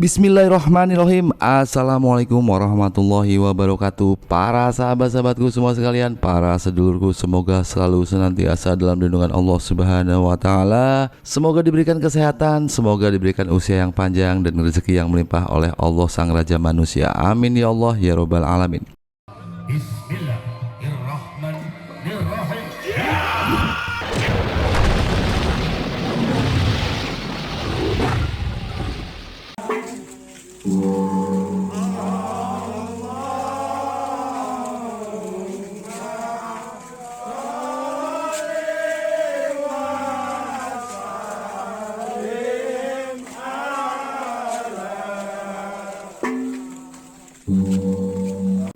Bismillahirrahmanirrahim. Assalamualaikum warahmatullahi wabarakatuh. Para sahabat-sahabatku semua sekalian, para sedulurku, semoga selalu senantiasa dalam lindungan Allah Subhanahu wa taala. Semoga diberikan kesehatan, semoga diberikan usia yang panjang dan rezeki yang melimpah oleh Allah Sang Raja Manusia. Amin ya Allah ya Rabbal alamin. Bismillahirrahmanirrahim.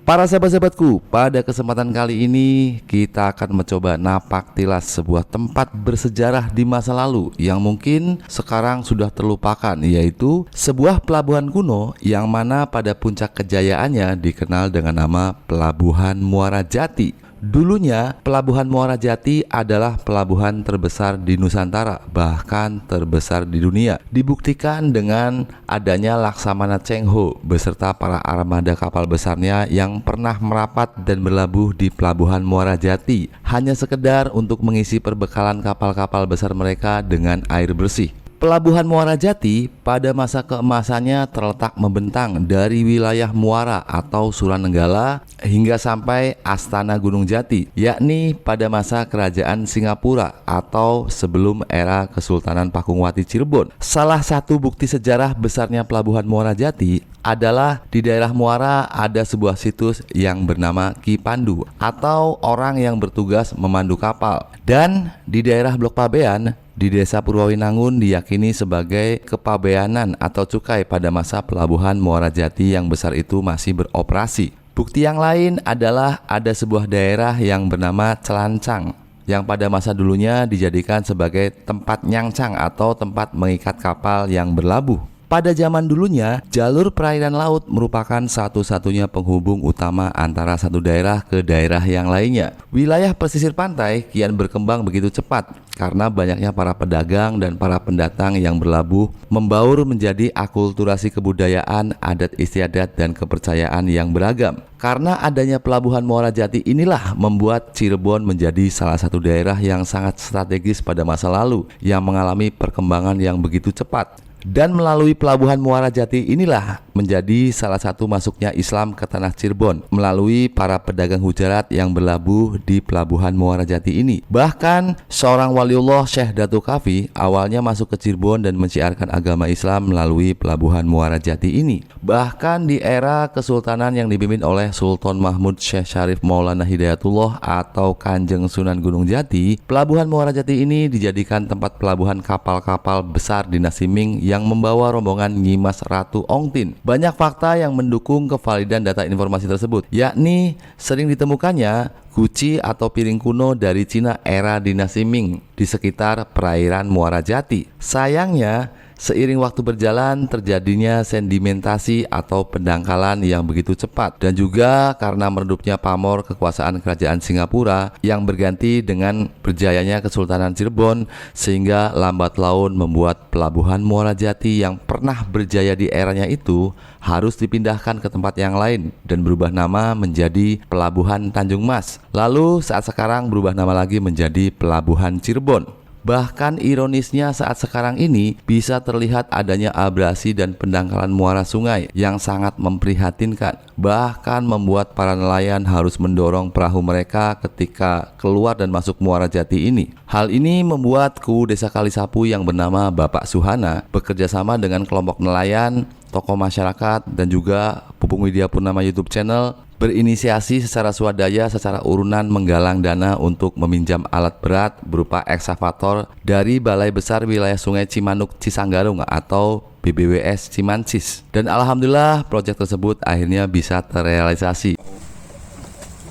Para sahabat-sahabatku, pada kesempatan kali ini kita akan mencoba napak tilas sebuah tempat bersejarah di masa lalu yang mungkin sekarang sudah terlupakan, yaitu sebuah pelabuhan kuno yang mana pada puncak kejayaannya dikenal dengan nama Pelabuhan Muara Jati. Dulunya, Pelabuhan Muara Jati adalah pelabuhan terbesar di Nusantara, bahkan terbesar di dunia. Dibuktikan dengan adanya Laksamana Cheng Ho beserta para armada kapal besarnya yang pernah merapat dan berlabuh di Pelabuhan Muara Jati, hanya sekedar untuk mengisi perbekalan kapal-kapal besar mereka dengan air bersih. Pelabuhan Muara Jati pada masa keemasannya terletak membentang dari wilayah Muara atau Suranenggala hingga sampai Astana Gunung Jati, yakni pada masa Kerajaan Singapura atau sebelum era Kesultanan Pakungwati Cirebon. Salah satu bukti sejarah besarnya Pelabuhan Muara Jati adalah di daerah Muara ada sebuah situs yang bernama Ki Pandu atau orang yang bertugas memandu kapal. Dan di daerah Blok Pabean di Desa Purwawinangun diyakini sebagai kepabeanan atau cukai pada masa Pelabuhan Muara Jati yang besar itu masih beroperasi. Bukti yang lain adalah ada sebuah daerah yang bernama Celancang yang pada masa dulunya dijadikan sebagai tempat nyangcang atau tempat mengikat kapal yang berlabuh. Pada zaman dulunya, jalur perairan laut merupakan satu-satunya penghubung utama antara satu daerah ke daerah yang lainnya. Wilayah pesisir pantai kian berkembang begitu cepat karena banyaknya para pedagang dan para pendatang yang berlabuh membaur menjadi akulturasi kebudayaan, adat istiadat, dan kepercayaan yang beragam. Karena adanya Pelabuhan Muara Jati inilah membuat Cirebon menjadi salah satu daerah yang sangat strategis pada masa lalu yang mengalami perkembangan yang begitu cepat. Dan melalui Pelabuhan Muara Jati inilah menjadi salah satu masuknya Islam ke tanah Cirebon melalui para pedagang Hujarat yang berlabuh di Pelabuhan Muara Jati ini. Bahkan seorang waliullah Syekh Datuk Kafi awalnya masuk ke Cirebon dan menciarkan agama Islam melalui Pelabuhan Muara Jati ini. Bahkan di era kesultanan yang dipimpin oleh Sultan Mahmud Syekh Syarif Maulana Hidayatullah atau Kanjeng Sunan Gunung Jati, Pelabuhan Muara Jati ini dijadikan tempat pelabuhan kapal-kapal besar dinasti Ming yang membawa rombongan Nyimas Ratu Ongtin. Banyak fakta yang mendukung kevalidan data informasi tersebut, yakni sering ditemukannya guci atau piring kuno dari Cina era dinasti Ming di sekitar perairan Muara Jati. Sayangnya, seiring waktu berjalan terjadinya sedimentasi atau pendangkalan yang begitu cepat, dan juga karena meredupnya pamor kekuasaan kerajaan Singapura yang berganti dengan berjayanya Kesultanan Cirebon, sehingga lambat laun membuat Pelabuhan Muara Jati yang pernah berjaya di eranya itu harus dipindahkan ke tempat yang lain dan berubah nama menjadi Pelabuhan Tanjung Mas. Lalu saat sekarang berubah nama lagi menjadi Pelabuhan Cirebon. Bahkan ironisnya saat sekarang ini bisa terlihat adanya abrasi dan pendangkalan muara sungai yang sangat memprihatinkan. Bahkan membuat para nelayan harus mendorong perahu mereka ketika keluar dan masuk Muara Jati ini. Hal ini membuat Kuu Desa Kalisapu yang bernama Bapak Suhana bekerja sama dengan kelompok nelayan, tokoh masyarakat, dan juga Pupung Widya Purnama YouTube channel berinisiasi secara swadaya secara urunan menggalang dana untuk meminjam alat berat berupa ekskavator dari Balai Besar Wilayah Sungai Cimanuk Cisanggarung atau BBWS Cimancis. Dan alhamdulillah proyek tersebut akhirnya bisa terrealisasi.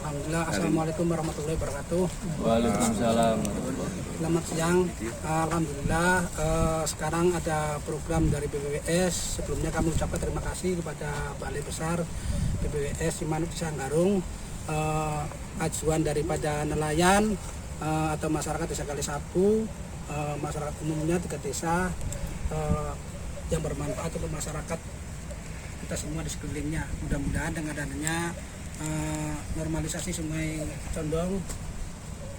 Alhamdulillah. Assalamualaikum warahmatullahi wabarakatuh. Waalaikumsalam. Selamat siang. Alhamdulillah sekarang ada program dari BBWS. Sebelumnya kami ucapkan terima kasih kepada Balai Besar BBWS Cimanuk Cisanggarung, ajuan daripada nelayan atau masyarakat Desa Kalisapu, masyarakat umumnya 3 desa yang bermanfaat untuk masyarakat kita semua di sekelilingnya. Mudah-mudahan dengan adanya normalisasi Sungai Condong,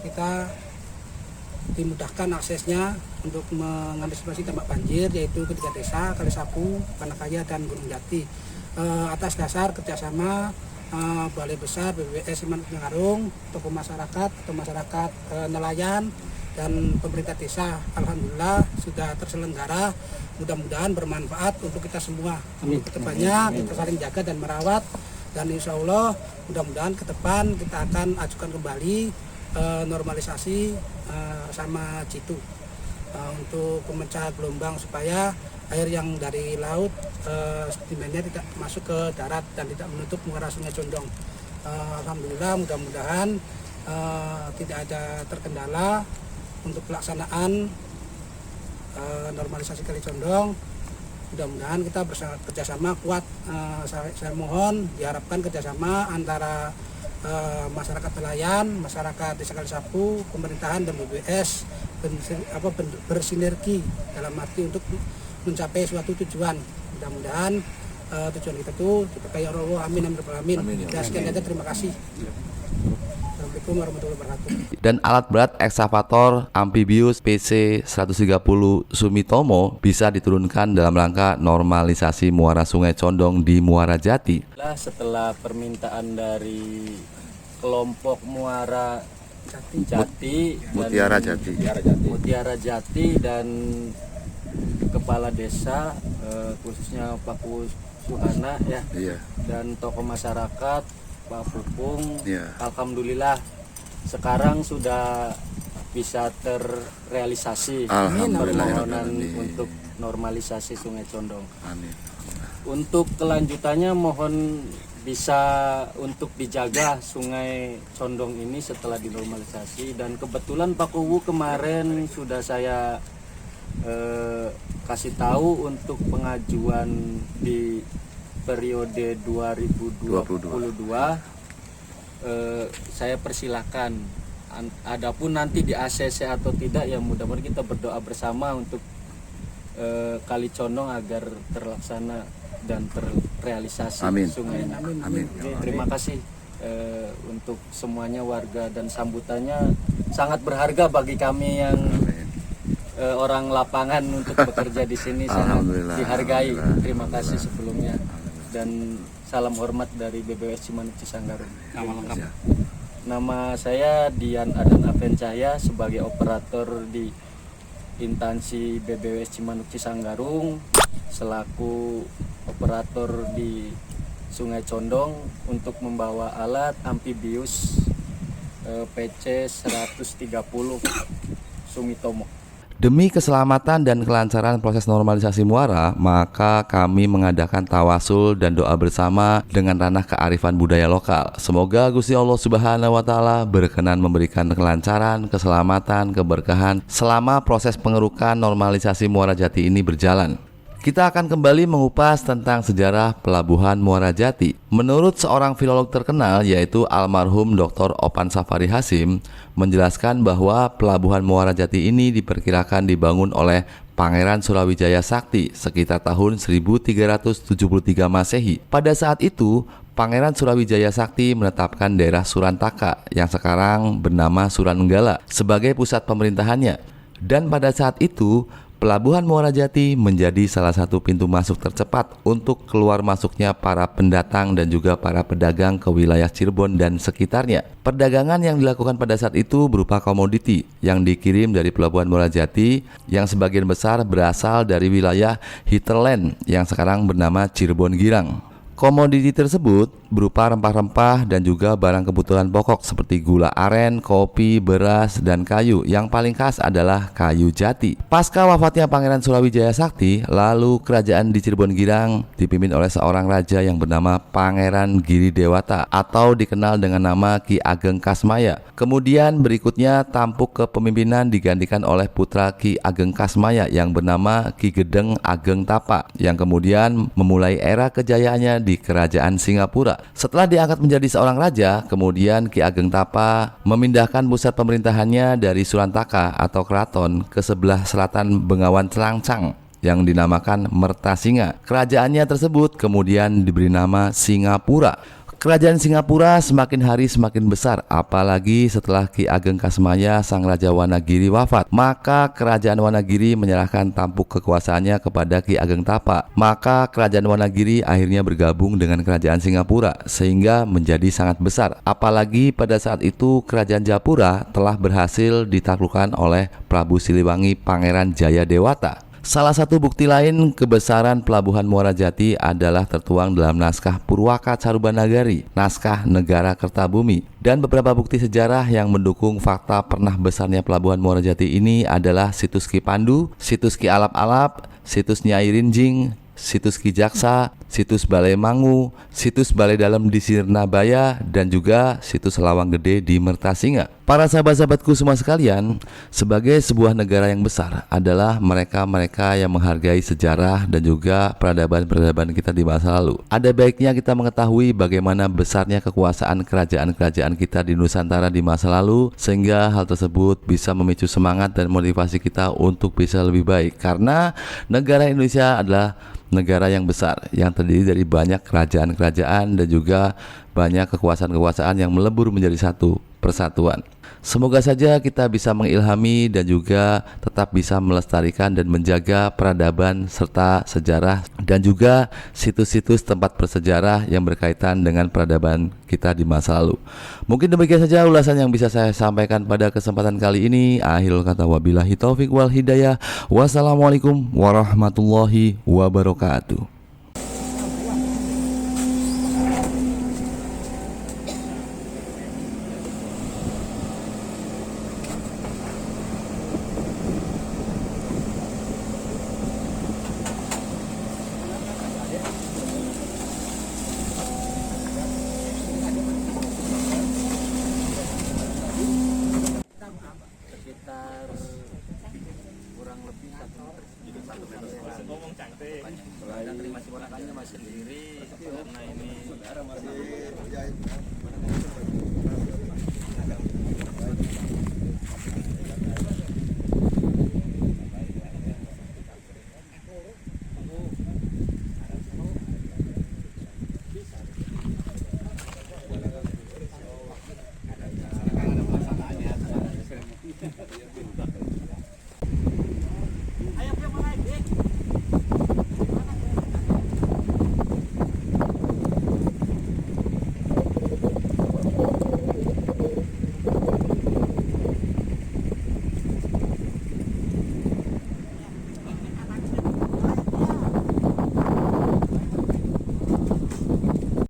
kita dimudahkan aksesnya untuk mengantisipasi dampak banjir, yaitu ketiga desa Kalisapu, Panakaya, dan Gunung Jati. Atas dasar kerjasama Balai Besar BPWS Simanuk Cisangarung, tokoh masyarakat atau masyarakat nelayan dan pemerintah desa, alhamdulillah sudah terselenggara. Mudah-mudahan bermanfaat untuk kita semua. Untuk kedepannya kita saling jaga dan merawat, dan insya Allah mudah-mudahan ke depan kita akan ajukan kembali normalisasi sama Citu untuk pemecah gelombang supaya air yang dari laut sedimennya tidak masuk ke darat dan tidak menutup muara Sungai Condong. Alhamdulillah, mudah-mudahan tidak ada terkendala untuk pelaksanaan normalisasi Kali Condong. Mudah-mudahan kita kerjasama kuat. Saya mohon diharapkan kerjasama antara masyarakat nelayan, masyarakat Desa Kalisapu, pemerintahan dan BPWS bersinergi dalam arti untuk mencapai suatu tujuan. Mudah-mudahan tujuan kita itu diberkahi Allah. Amin, amin, amin. Sekian saja, terima kasih. Assalamualaikum warahmatullahi wabarakatuh. Dan alat berat ekskavator amfibius PC 130 Sumitomo bisa diturunkan dalam rangka normalisasi muara Sungai Condong di Muara Jati. Setelah permintaan dari kelompok Muara Jati, Mutiara Jati dan kepala desa, khususnya Pak Suhana dan tokoh masyarakat Pak Pupung, alhamdulillah sekarang sudah bisa terrealisasi permohonan untuk normalisasi Sungai Condong. Untuk kelanjutannya mohon bisa untuk dijaga Sungai Condong ini setelah dinormalisasi, dan kebetulan Pak Kuwu kemarin sudah saya kasih tahu untuk pengajuan di periode 2022 saya persilahkan. Adapun nanti di ACC atau tidak, ya mudah-mudahan kita berdoa bersama untuk Kali Condong agar terlaksana dan terrealisasi sungai ini. Amin. Terima kasih untuk semuanya warga, dan sambutannya sangat berharga bagi kami yang orang lapangan untuk bekerja di sini, sangat dihargai. Terima kasih sebelumnya, dan salam hormat dari BPWS Simanuk Cisangarung. Nama saya Dian Adan Avencahya sebagai operator di instansi BPWS Simanuk Cisangarung, selaku operator di Sungai Condong untuk membawa alat amfibius PC 130 Sumitomo. Demi keselamatan dan kelancaran proses normalisasi muara, maka kami mengadakan tawasul dan doa bersama dengan ranah kearifan budaya lokal. Semoga Gusti Allah Subhanahu wa Ta'ala berkenan memberikan kelancaran, keselamatan, keberkahan selama proses pengerukan normalisasi Muara Jati ini berjalan. Kita akan kembali mengupas tentang sejarah Pelabuhan Muara Jati. Menurut seorang filolog terkenal, yaitu almarhum Dr. Opan Safari Hasim, menjelaskan bahwa Pelabuhan Muara Jati ini diperkirakan dibangun oleh Pangeran Surawijaya Sakti sekitar tahun 1373 Masehi. Pada saat itu, Pangeran Surawijaya Sakti menetapkan daerah Surantaka yang sekarang bernama Suranenggala sebagai pusat pemerintahannya. Dan pada saat itu, Pelabuhan Muara Jati menjadi salah satu pintu masuk tercepat untuk keluar masuknya para pendatang dan juga para pedagang ke wilayah Cirebon dan sekitarnya. Perdagangan yang dilakukan pada saat itu berupa komoditi yang dikirim dari Pelabuhan Muara Jati yang sebagian besar berasal dari wilayah Hinterland yang sekarang bernama Cirebon Girang. Komoditi tersebut berupa rempah-rempah dan juga barang kebutuhan pokok seperti gula aren, kopi, beras, dan kayu. Yang paling khas adalah kayu jati. Pasca wafatnya Pangeran Surawijaya Sakti, lalu kerajaan di Cirebon Girang dipimpin oleh seorang raja yang bernama Pangeran Giri Dewata atau dikenal dengan nama Ki Ageng Kasmaya. Kemudian berikutnya tampuk kepemimpinan digantikan oleh putra Ki Ageng Kasmaya yang bernama Ki Gedeng Ageng Tapa, yang kemudian memulai era kejayaannya di Kerajaan Singapura. Setelah diangkat menjadi seorang raja, kemudian Ki Ageng Tapa memindahkan pusat pemerintahannya dari Surantaka atau keraton ke sebelah selatan Bengawan Celancang yang dinamakan Mertasinga. Kerajaannya tersebut kemudian diberi nama Singapura. Kerajaan Singapura semakin hari semakin besar, apalagi setelah Ki Ageng Kasmaya sang Raja Wanagiri wafat. Maka kerajaan Wanagiri menyerahkan tampuk kekuasaannya kepada Ki Ageng Tapa. Maka kerajaan Wanagiri akhirnya bergabung dengan kerajaan Singapura sehingga menjadi sangat besar. Apalagi pada saat itu kerajaan Japura telah berhasil ditaklukkan oleh Prabu Siliwangi Pangeran Jayadewata. Salah satu bukti lain kebesaran Pelabuhan Muara Jati adalah tertuang dalam naskah Purwaka Carubanagari, naskah Negara Kertabumi, dan beberapa bukti sejarah yang mendukung fakta pernah besarnya Pelabuhan Muara Jati ini adalah situs Ki Pandu, situs Ki Alap-Alap, situs Nyai Rinjing, situs Ki Jaksa, situs Balai Mangu, situs Balai Dalam di Sirnabaya, dan juga situs Lawang Gede di Mertasinga. Para sahabat-sahabatku semua sekalian, sebagai sebuah negara yang besar adalah mereka-mereka yang menghargai sejarah dan juga peradaban-peradaban kita di masa lalu. Ada baiknya kita mengetahui bagaimana besarnya kekuasaan kerajaan-kerajaan kita di Nusantara di masa lalu, sehingga hal tersebut bisa memicu semangat dan motivasi kita untuk bisa lebih baik. Karena negara Indonesia adalah negara yang besar, yang terdiri dari banyak kerajaan-kerajaan dan juga banyak kekuasaan-kekuasaan yang melebur menjadi satu persatuan. Semoga saja kita bisa mengilhami dan juga tetap bisa melestarikan dan menjaga peradaban serta sejarah dan juga situs-situs tempat bersejarah yang berkaitan dengan peradaban kita di masa lalu. Mungkin demikian saja ulasan yang bisa saya sampaikan pada kesempatan kali ini. Akhirul kata wabillahi taufik wal hidayah. Wassalamualaikum warahmatullahi wabarakatuh. Sekitar kurang lebih 1 meter. Ngomong cantik. Dan terima ponakannya masih sendiri karena ini